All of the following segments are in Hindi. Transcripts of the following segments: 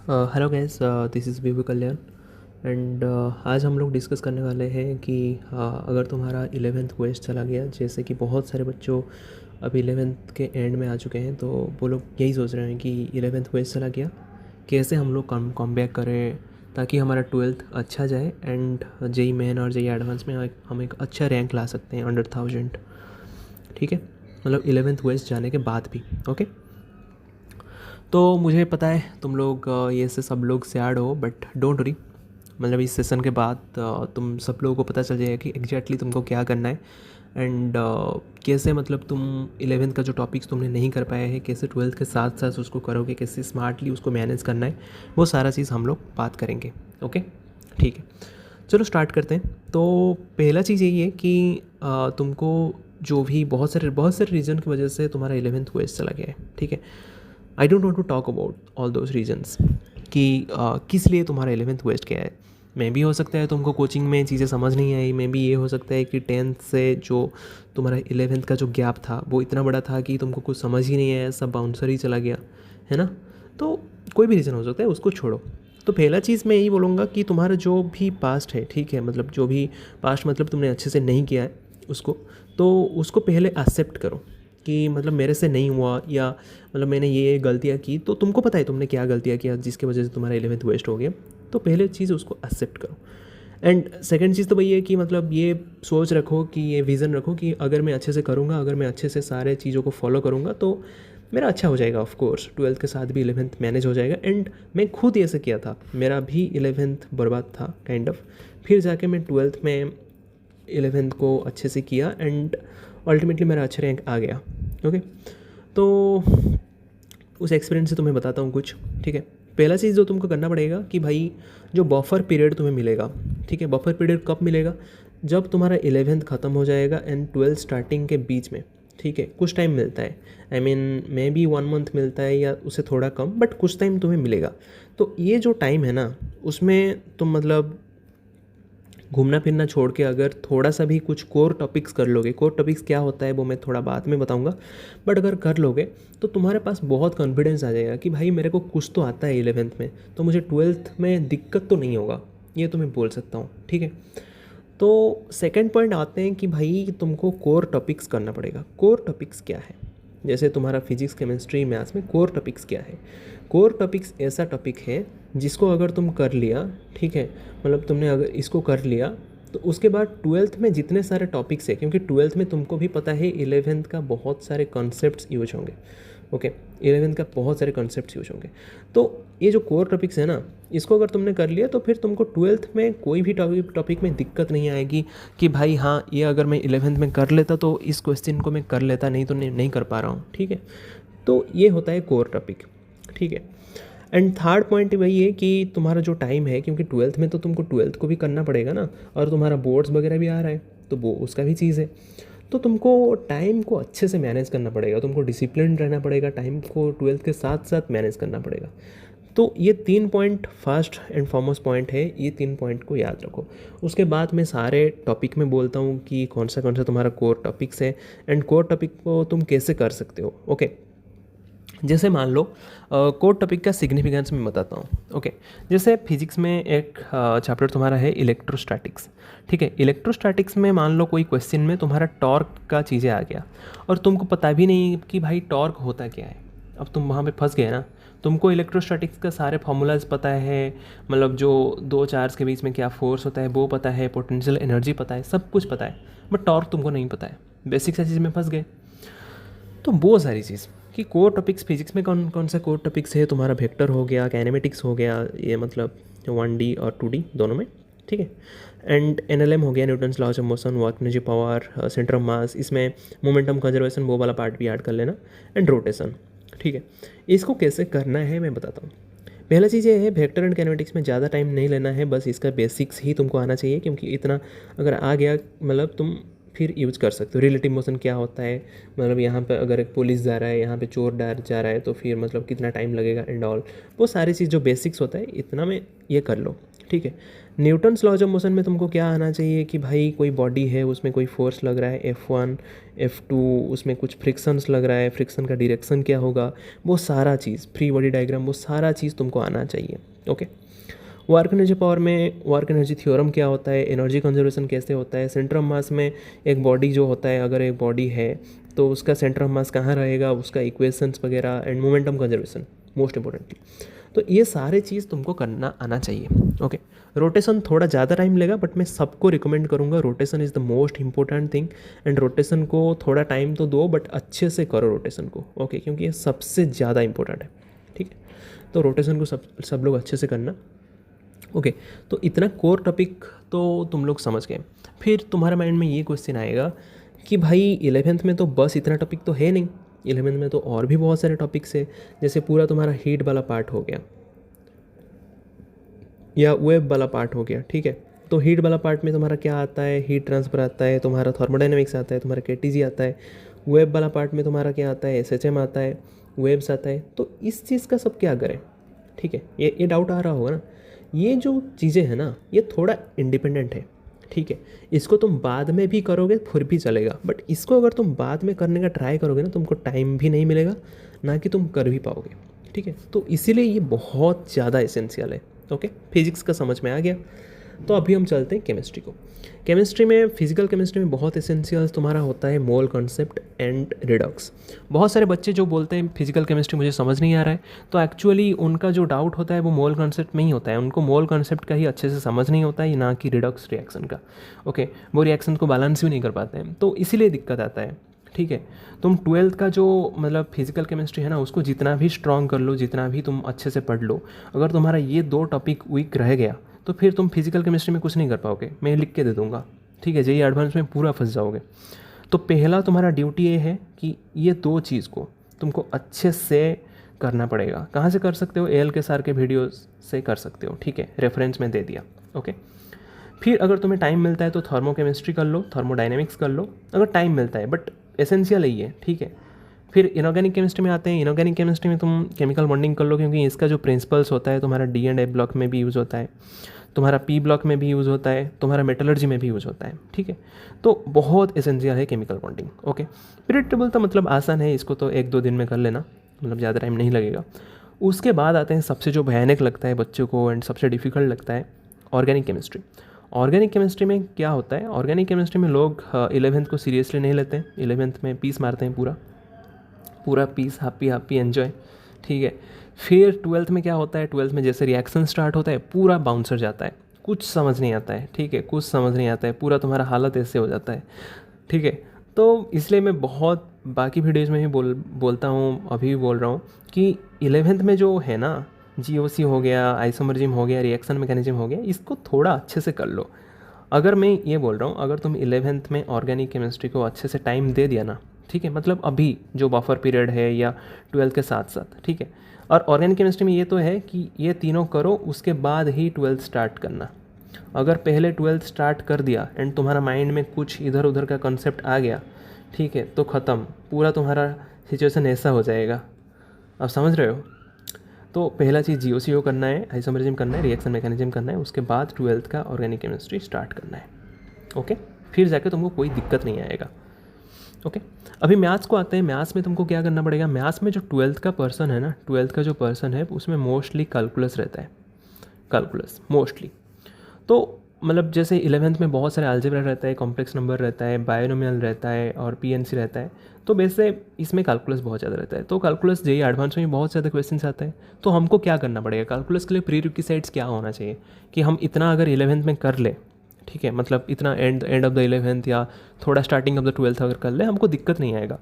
Hello guys, this is Vivu Kalyan and आज हम लोग डिस्कस करने वाले हैं कि अगर तुम्हारा 11th क्वेस्ट चला गया, जैसे कि बहुत सारे बच्चों अभी 11th के एंड में आ चुके हैं, तो वो लोग यही सोच रहे हैं कि 11th क्वेस्ट चला गया, कैसे हम लोग कम बैक करें ताकि हमारा 12th अच्छा जाए एंड जेई मेन और जेई एडवांस में हम एक अच्छा रैंक ला सकते हैं, 100,000। ठीक है, मतलब 11th क्वेस्ट जाने के बाद भी। ओके, तो मुझे पता है तुम लोग ये से सब लोग सैड हो, बट डोंट वरी। मतलब इस सेशन के बाद तुम सब लोगों को पता चल जाएगा कि एग्जैक्टली तुमको क्या करना है एंड कैसे मतलब तुम 11th का जो टॉपिक्स तुमने नहीं कर पाए हैं, कैसे 12th के साथ साथ उसको करोगे, कैसे स्मार्टली उसको मैनेज करना है, वो सारा चीज़ हम लोग बात करेंगे। ओके, ठीक है, चलो स्टार्ट करते हैं। तो पहला चीज़ यही है कि तुमको जो भी बहुत सारे रीज़न की वजह से तुम्हारा 11th क्वेस्ट चला गया है, ठीक है। I don't want to talk about all those reasons कि किस लिए तुम्हारा 11th वेस्ट गया है। मे भी हो सकता है तुमको कोचिंग में चीज़ें समझ नहीं आई, मे भी ये हो सकता है कि 10th से जो तुम्हारा 11th का जो गैप था वो इतना बड़ा था कि तुमको कुछ समझ ही नहीं आया, सब बाउंसर ही चला गया, है ना। तो कोई भी रीज़न हो सकता है, उसको छोड़ो। तो पहला चीज़ मैं यही बोलूँगा कि तुम्हारा जो भी पास्ट है, ठीक है, मतलब जो भी पास्ट मतलब तुमने अच्छे से नहीं किया है उसको, तो उसको पहले एक्सेप्ट करो कि मतलब मेरे से नहीं हुआ, या मतलब मैंने ये गलतियाँ की, तो तुमको पता है तुमने क्या गलतियाँ किया जिसकी वजह से तुम्हारा 11th वेस्ट हो गया। तो पहले चीज़ उसको एक्सेप्ट करो। एंड सेकंड चीज़ तो वही है कि मतलब ये सोच रखो, कि ये विज़न रखो कि अगर मैं अच्छे से करूँगा, अगर मैं अच्छे से सारे चीज़ों को फॉलो करूँगा तो मेरा अच्छा हो जाएगा। ऑफ कोर्स 12th के साथ भी 11th मैनेज हो जाएगा। एंड मैं खुद ऐसे किया था, मेरा भी 11th बर्बाद था काइंड ऑफ। फिर जाके मैं 12th में 11th को अच्छे से किया एंड अल्टीमेटली मेरा अच्छा रैंक आ गया। ओके, तो उस एक्सपीरियंस से तुम्हें बताता हूँ कुछ, ठीक है। पहला चीज़ जो तुमको करना पड़ेगा कि भाई जो बफर पीरियड तुम्हें मिलेगा, ठीक है, बफर पीरियड कब मिलेगा, जब तुम्हारा 11th ख़त्म हो जाएगा एंड 12th स्टार्टिंग के बीच में, ठीक है, कुछ टाइम मिलता है। I mean may be 1 month मिलता है या उससे थोड़ा कम, बट कुछ टाइम तुम्हें मिलेगा। तो ये जो टाइम है ना, उसमें तुम मतलब घूमना फिरना छोड़ के अगर थोड़ा सा भी कुछ कोर टॉपिक्स कर लोगे, कोर टॉपिक्स क्या होता है वो मैं थोड़ा बाद में बताऊंगा, बट अगर कर लोगे तो तुम्हारे पास बहुत कॉन्फिडेंस आ जाएगा कि भाई मेरे को कुछ तो आता है 11th में, तो मुझे 12th में दिक्कत तो नहीं होगा, ये तो मैं बोल सकता हूँ, ठीक है। तो सेकंड पॉइंट आते हैं कि भाई तुमको कोर टॉपिक्स करना पड़ेगा। कोर टॉपिक्स क्या है, जैसे तुम्हारा फिजिक्स केमिस्ट्री मैथ्स में कोर टॉपिक्स क्या है। कोर टॉपिक्स ऐसा टॉपिक है जिसको अगर तुम कर लिया, ठीक है, मतलब तुमने अगर इसको कर लिया तो उसके बाद 12th में जितने सारे टॉपिक्स है, क्योंकि 12th में तुमको भी पता है 11th का बहुत सारे कॉन्सेप्ट्स यूज होंगे। ओके, 11th का बहुत सारे कॉन्सेप्ट्स यूज होंगे। तो ये जो कोर टॉपिक्स है ना, इसको अगर तुमने कर लिया तो फिर तुमको 12th में कोई भी टॉपिक में दिक्कत नहीं आएगी कि भाई हाँ ये अगर मैं 11th में कर लेता तो इस क्वेश्चन को मैं कर लेता, नहीं तो नहीं कर पा रहा हूँ, ठीक है। तो ये होता है कोर टॉपिक, ठीक है। एंड थर्ड पॉइंट वही है कि तुम्हारा जो टाइम है, क्योंकि 12th में तो तुमको 12th को भी करना पड़ेगा ना, और तुम्हारा बोर्ड्स वगैरह भी आ रहा है, तो वो उसका भी चीज़ है। तो तुमको टाइम को अच्छे से मैनेज करना पड़ेगा, तुमको डिसिप्लिन रहना पड़ेगा, टाइम को 12th के साथ साथ मैनेज करना पड़ेगा। तो ये 3 point first and foremost point है, ये 3 पॉइंट को याद रखो। उसके बाद मैं सारे टॉपिक में बोलता हूँ कि कौन सा तुम्हारा कोर टॉपिक्स है एंड कोर टॉपिक को तुम कैसे कर सकते हो। ओके, जैसे मान लो कोर टॉपिक का सिग्निफिकेंस मैं बताता हूँ। ओके, जैसे फिजिक्स में एक चैप्टर तुम्हारा है इलेक्ट्रोस्टैटिक्स, ठीक है। इलेक्ट्रोस्टैटिक्स में मान लो कोई क्वेश्चन में तुम्हारा टॉर्क का चीज़ें आ गया और तुमको पता भी नहीं कि भाई टॉर्क होता क्या है। अब तुम वहाँ पे फंस गए ना। तुमको इलेक्ट्रोस्टैटिक्स का सारे फॉर्मूलाज पता है, मतलब जो दो चार्ज के बीच में क्या फोर्स होता है वो पता है, पोटेंशियल एनर्जी पता है, सब कुछ पता है, बट टॉर्क तुमको नहीं पता है। बेसिक सा चीज़ में फंस गए। तो वो सारी चीज़ कि कोर टॉपिक्स फिजिक्स में कौन कौन सा कोर टॉपिक्स है, तुम्हारा वेक्टर हो गया, काइनेमेटिक्स हो गया, ये मतलब 1D और 2D दोनों में, ठीक है। एंड NLM हो गया, Newton's laws of motion, work energy power, centre of mass, इसमें मोमेंटम कंजर्वेशन वो वाला पार्ट भी ऐड कर लेना, एंड रोटेशन, ठीक है। इसको कैसे करना है मैं बताता हूँ। पहला चीज़ ये है, वेक्टर एंड काइनेमेटिक्स में ज़्यादा टाइम नहीं लेना है, बस इसका बेसिक्स ही तुमको आना चाहिए, क्योंकि इतना अगर आ गया मतलब तुम फिर यूज़ कर सकते हो। रिलेटिव मोशन क्या होता है, मतलब यहाँ पे अगर एक पुलिस जा रहा है, यहाँ पे चोर डार जा रहा है, तो फिर मतलब कितना टाइम लगेगा एंड ऑल, वो सारी चीज़ जो बेसिक्स होता है इतना में ये कर लो, ठीक है। न्यूटन्स लॉज ऑफ मोशन में तुमको क्या आना चाहिए कि भाई कोई बॉडी है, उसमें कोई फोर्स लग रहा है F1 F2, उसमें कुछ फ्रिक्शंस लग रहा है, फ्रिक्शन का डायरेक्शन क्या होगा, वो सारा चीज़, फ्री बॉडी डायग्राम, वो सारा चीज़ तुमको आना चाहिए। ओके। वर्क एनर्जी पावर में वर्क एनर्जी थ्योरम क्या होता है, एनर्जी कंजर्वेशन कैसे होता है, सेंटर ऑफ मास में एक बॉडी जो होता है, अगर एक बॉडी है तो उसका सेंटर ऑफ मास कहाँ रहेगा, उसका इक्वेशंस वगैरह, and momentum conservation most importantly. तो ये सारे चीज़ तुमको करना आना चाहिए। ओके। रोटेशन थोड़ा ज़्यादा टाइम लेगा, बट मैं सबको रिकमेंड करूँगा, rotation is the most important thing. And rotation को थोड़ा टाइम तो दो, बट अच्छे से करो रोटेशन को। ओके, क्योंकि ये सबसे ज़्यादा इंपॉर्टेंट है। ठीक है, तो रोटेशन को सब लोग अच्छे से करना। ओके, तो इतना कोर टॉपिक तो तुम लोग समझ गए। फिर तुम्हारे माइंड में ये क्वेश्चन आएगा कि भाई 11th में तो बस इतना टॉपिक तो है नहीं, 11th में तो और भी बहुत सारे टॉपिक्स है, जैसे पूरा तुम्हारा हीट वाला पार्ट हो गया या वेव वाला पार्ट हो गया। ठीक है, तो हीट वाला पार्ट में तुम्हारा क्या आता है, हीट ट्रांसफर आता है, तुम्हारा थर्मोडाइनमिक्स आता है, तुम्हारा केटीजी आता है। वेव वाला पार्ट में तुम्हारा क्या आता है, एसएचएम आता है, वेव्स आता है। तो इस चीज़ का सब क्या करें। ठीक है, ये डाउट आ रहा होगा ना। ये जो चीज़ें हैं ना, ये थोड़ा इंडिपेंडेंट है। ठीक है, इसको तुम बाद में भी करोगे फिर भी चलेगा, बट इसको अगर तुम बाद में करने का ट्राई करोगे ना, तुमको टाइम भी नहीं मिलेगा, ना कि तुम कर भी पाओगे। ठीक है, तो इसीलिए ये बहुत ज़्यादा एसेंशियल है। ओके, फिजिक्स का समझ में आ गया। तो अभी हम चलते हैं केमिस्ट्री को। केमिस्ट्री में, फिजिकल केमिस्ट्री में बहुत एसेंशियल तुम्हारा होता है मोल कॉन्सेप्ट एंड रिडक्स। बहुत सारे बच्चे जो बोलते हैं फिजिकल केमिस्ट्री मुझे समझ नहीं आ रहा है, तो एक्चुअली उनका जो डाउट होता है वो मोल कॉन्सेप्ट में ही होता है। उनको मोल कॉन्सेप्ट का ही अच्छे से समझ नहीं होता है, ना कि रिडक्स रिएक्शन का। ओके, वो रिएक्शन को बैलेंस भी नहीं कर पाते हैं, तो इसीलिए दिक्कत आता है। ठीक है, तुम 12th का जो मतलब फिजिकल केमिस्ट्री है ना, उसको जितना भी स्ट्रॉन्ग कर लो, जितना भी तुम अच्छे से पढ़ लो, अगर तुम्हारा ये 2 टॉपिक वीक रह गया तो फिर तुम फिजिकल केमिस्ट्री में कुछ नहीं कर पाओगे। मैं लिख के दे दूंगा। ठीक है, जेईई एडवांस में पूरा फंस जाओगे। तो पहला तुम्हारा ड्यूटी ये है कि ये 2 चीज़ को तुमको अच्छे से करना पड़ेगा। कहाँ से कर सकते हो, एल के सार के वीडियोस से कर सकते हो। ठीक है, रेफरेंस में दे दिया। ओके, फिर अगर तुम्हें टाइम मिलता है तो थर्मो केमिस्ट्री कर लो, थर्मोडाइनमिक्स कर लो, अगर टाइम मिलता है, बट एसेंशियल ही है। ठीक है, फिर इनऑर्गेनिक केमिस्ट्री में आते हैं। इनऑर्गेनिक केमिस्ट्री में तुम केमिकल बॉन्डिंग कर लो, क्योंकि इसका जो प्रिंसिपल्स होता है तुम्हारा डी एंड ए ब्लॉक में भी यूज़ होता है, तुम्हारा पी ब्लॉक में भी यूज़ होता है, तुम्हारा मेटलर्जी में भी यूज़ होता है। ठीक है, तो बहुत एसेंशियल है केमिकल बॉन्डिंग। ओके, प्रिडिक्टेबल तो मतलब आसान है, इसको तो 1-2 दिन में कर लेना, मतलब ज़्यादा टाइम नहीं लगेगा। उसके बाद आते हैं सबसे जो भयानक लगता है बच्चों को एंड सबसे डिफ़िकल्ट लगता है, ऑर्गेनिक केमिस्ट्री। ऑर्गेनिक केमिस्ट्री में क्या होता है, ऑर्गेनिक केमिस्ट्री में लोग 11th को सीरियसली नहीं लेते हैं। 11th में पीस मारते हैं, पूरा पीस, हैप्पी एन्जॉय। ठीक है, फिर 12th में क्या होता है, 12th में जैसे रिएक्शन स्टार्ट होता है पूरा बाउंसर जाता है, कुछ समझ नहीं आता है। ठीक है, कुछ समझ नहीं आता है, पूरा तुम्हारा हालत ऐसे हो जाता है। ठीक है, तो इसलिए मैं बहुत बाकी वीडियोज़ में भी बोलता हूँ, अभी भी बोल रहा हूँ कि 11th में जो है ना, जीओसी हो गया, आइसोमर्जिम हो गया, रिएक्शन मैकेनिज्म हो गया, इसको थोड़ा अच्छे से कर लो। अगर मैं ये बोल रहा हूँ, अगर तुम 11th में ऑर्गेनिक केमिस्ट्री को अच्छे से टाइम दे दिया ना, ठीक है, मतलब अभी जो बफर पीरियड है या 12th के साथ साथ, ठीक है। और ऑर्गेनिक केमिस्ट्री में ये तो है कि ये तीनों करो, उसके बाद ही 12th स्टार्ट करना। अगर पहले 12th स्टार्ट कर दिया एंड तुम्हारा माइंड में कुछ इधर उधर का कॉन्सेप्ट आ गया, ठीक है, तो ख़त्म, पूरा तुम्हारा सिचुएशन ऐसा हो जाएगा। आप समझ रहे हो। तो पहला चीज़ जीओसीओ करना है, आइसोमरिज्म करना है, रिएक्शन मैकेनिज्म करना है, उसके बाद 12th का ऑर्गेनिक केमिस्ट्री स्टार्ट करना है। ओके, फिर जाके तुमको कोई दिक्कत नहीं आएगा। ओके, अभी मैथ्स को आते हैं। मैथ्स में तुमको क्या करना पड़ेगा, मैथ्स में जो 12th का पर्सन है ना, 12th का जो पर्सन है उसमें मोस्टली कैलकुलस रहता है, कैलकुलस मोस्टली। तो मतलब जैसे 11th में बहुत सारे अलजेब्रा रहता है, कॉम्प्लेक्स नंबर रहता है, बायोनोमियल रहता है और पीएनसी रहता है, तो वैसे इसमें कैलकुलस बहुत ज़्यादा रहता है। तो कैलकुलस जेईई एडवांस में बहुत ज़्यादा क्वेश्चंस आते हैं। तो हमको क्या करना पड़ेगा, कैलकुलस के लिए प्रीरिक्विजिट्स क्या होना चाहिए कि हम इतना अगर 11th में कर ले, ठीक है, मतलब इतना एंड ऑफ द 11th या थोड़ा स्टार्टिंग ऑफ द 12th अगर कर ले, हमको दिक्कत नहीं आएगा।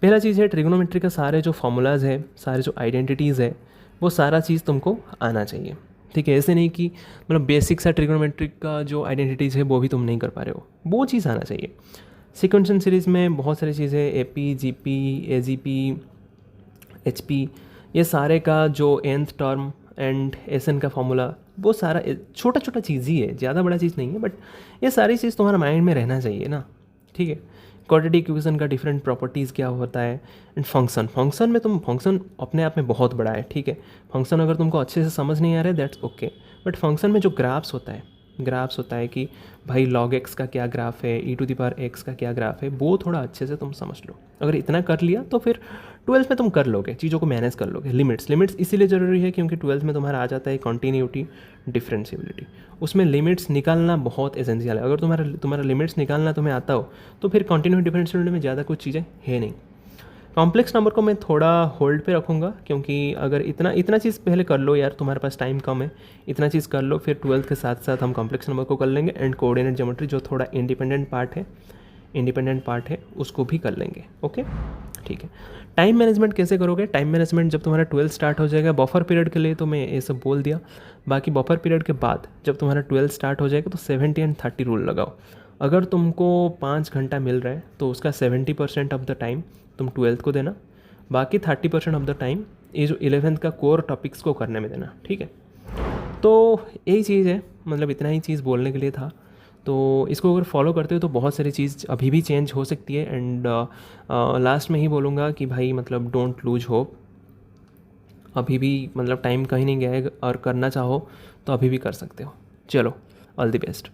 पहला चीज़ है ट्रिग्नोमेट्री का सारे जो फॉर्मूलाज है, सारे जो आइडेंटिटीज़ है, वो सारा चीज़ तुमको आना चाहिए। ठीक है, ऐसे नहीं कि मतलब बेसिक सा ट्रिग्नोमेट्रिक का जो आइडेंटिटीज़ है वो भी तुम नहीं कर पा रहे हो, वो चीज़ आना चाहिए। सीक्वेंशियल सीरीज़ में बहुत सारी चीज़ें, एपी, जीपी, एजीपी, एचपी, ये सारे का जो nth टर्म एंड एसएन का फॉर्मूला, वो सारा छोटा छोटा चीज़ ही है, ज़्यादा बड़ा चीज़ नहीं है, बट ये सारी चीज़ तुम्हारा माइंड में रहना चाहिए ना। ठीक है, क्वाड्रेटिक इक्वेशन का डिफरेंट प्रॉपर्टीज़ क्या होता है, एंड फंक्शन में फंक्शन अपने आप में बहुत बड़ा है, ठीक है। फंक्शन अगर तुमको अच्छे से समझ नहीं आ रहा है दैट्स ओके, बट फंक्शन में जो ग्राफ्स होता है कि भाई log x का क्या ग्राफ है, e⁻x का क्या ग्राफ है, वो थोड़ा अच्छे से तुम समझ लो। अगर इतना कर लिया तो फिर 12th में तुम कर लोगे, चीज़ों को मैनेज कर लोगे। लिमिट्स इसीलिए ज़रूरी है क्योंकि 12th में तुम्हारा आ जाता है कॉन्टीन्यूटी, डिफरेंशिएबिलिटी। उसमें लिमिट्स निकालना बहुत एसेंशियल है। अगर तुम्हारा लिमिट्स निकालना तुम्हें आता हो तो फिर कॉन्टीन्यूटी डिफरेंशिएबिलिटी में ज़्यादा कुछ चीज़ें है नहीं। कॉम्प्लेक्स नंबर को मैं थोड़ा होल्ड पे रखूँगा, क्योंकि अगर इतना चीज़ पहले कर लो यार, तुम्हारे पास टाइम कम है, इतना चीज़ कर लो, फिर 12th के साथ साथ हम कॉम्प्लेक्स नंबर को कर लेंगे, एंड कोऑर्डिनेट ज्योमेट्री जो थोड़ा इंडिपेंडेंट पार्ट है उसको भी कर लेंगे। ओके, ठीक है। टाइम मैनेजमेंट कैसे करोगे? टाइम मैनेजमेंट जब तुम्हारा 12th स्टार्ट हो जाएगा, बफर पीरियड के लिए तो मैं ये सब बोल दिया। बाकी बफर पीरियड के बाद जब तुम्हारा 12th स्टार्ट हो जाएगा तो 70 एंड 30 रूल लगाओ। अगर तुमको 5 घंटा मिल रहा है तो उसका 70% ऑफ द टाइम तुम 12th को देना, बाकी 30% ऑफ द टाइम ये जो 11th का कोर टॉपिक्स को करने में देना, ठीक है। तो यही चीज़ है, मतलब इतना ही चीज़ बोलने के लिए था। तो इसको अगर फॉलो करते हो तो बहुत सारी चीज़ अभी भी चेंज हो सकती है। एंड लास्ट में ही बोलूँगा कि भाई मतलब डोंट लूज होप, अभी भी मतलब टाइम कहीं नहीं गया है, और करना चाहो तो अभी भी कर सकते हो। चलो, ऑल द बेस्ट।